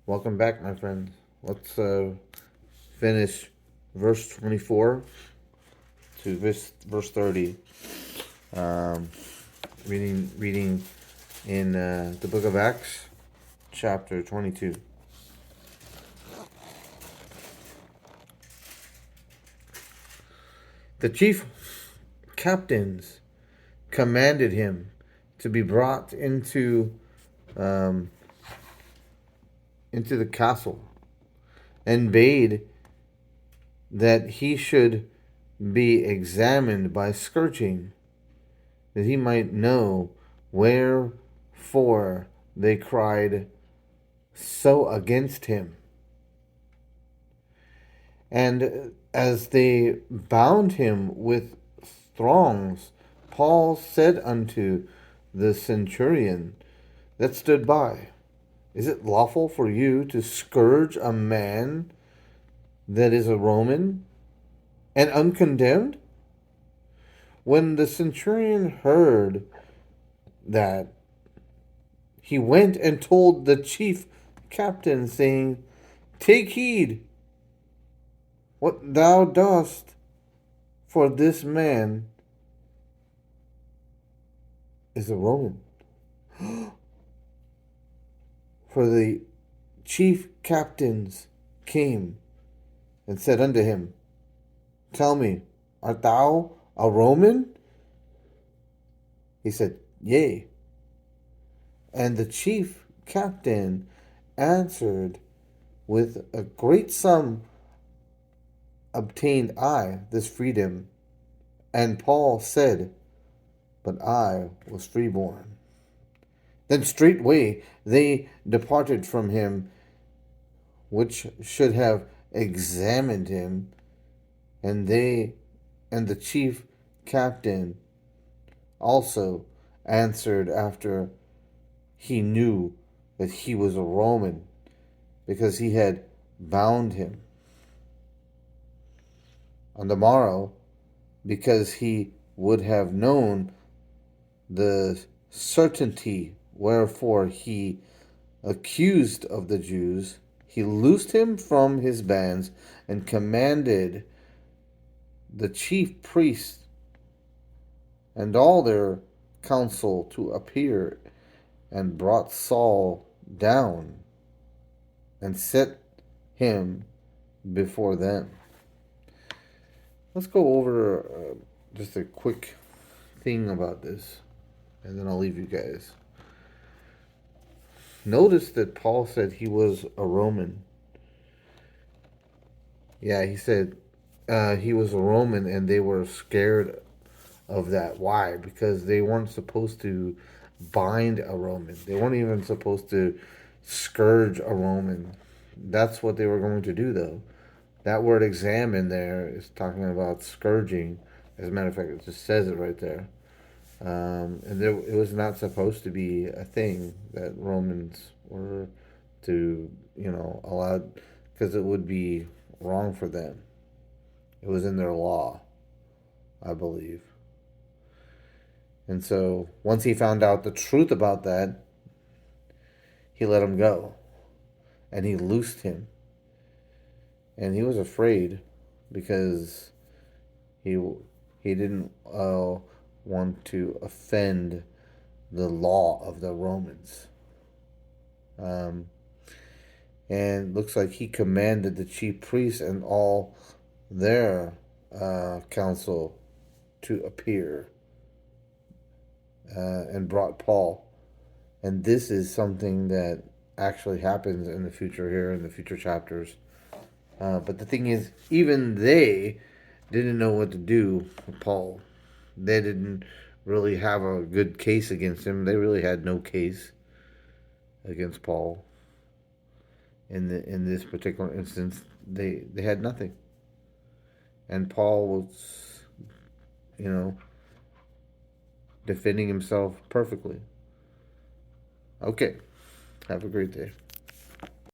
Welcome back, my friends. Let's finish verse 24 to verse 30. Um, reading in the book of Acts, chapter 22. The chief captains commanded him to be brought um, into the castle and bade that he should be examined by scourging, that he might know wherefore they cried so against him. And as they bound him with thongs, Paul said unto the centurion that stood by, Is it lawful for you to scourge a man that is a Roman and uncondemned? When the centurion heard that, he went and told the chief captain, saying, Take heed what thou dost, for this man is a Roman. For the chief captains came and said unto him, Tell me, art thou a Roman? He said, Yea. And the chief captain answered, With a great sum obtained I this freedom. And Paul said, But I was freeborn. Then straightway they departed from him, which should have examined him, and the chief captain also answered after he knew that he was a Roman, because he had bound him. On the morrow, because he would have known the certainty wherefore he accused of the Jews, he loosed him from his bands and commanded the chief priests and all their council to appear, and brought Saul down and set him before them. Let's go over just a quick thing about this, and then I'll leave you guys. Notice that Paul said he was a Roman. Yeah, he said he was a Roman, and they were scared of that. Why? Because they weren't supposed to bind a Roman. They weren't even supposed to scourge a Roman. That's what they were going to do, though. That word examine there is talking about scourging. As a matter of fact, it just says it right there. It was not supposed to be a thing that Romans were to, allow, because it would be wrong for them. It was in their law, I believe. And so once he found out the truth about that, he let him go. And he loosed him. And he was afraid because he he didn't want to offend the law of the Romans. Um, and looks like he commanded the chief priests and all their council to appear, and brought Paul. And this is something that actually happens in the future here, in the future chapters. But the thing is, even they didn't know what to do with Paul. They didn't really have a good case against him. They really had no case against Paul. In this particular instance, they had nothing. And Paul was, you know, defending himself perfectly. Okay. Have a great day.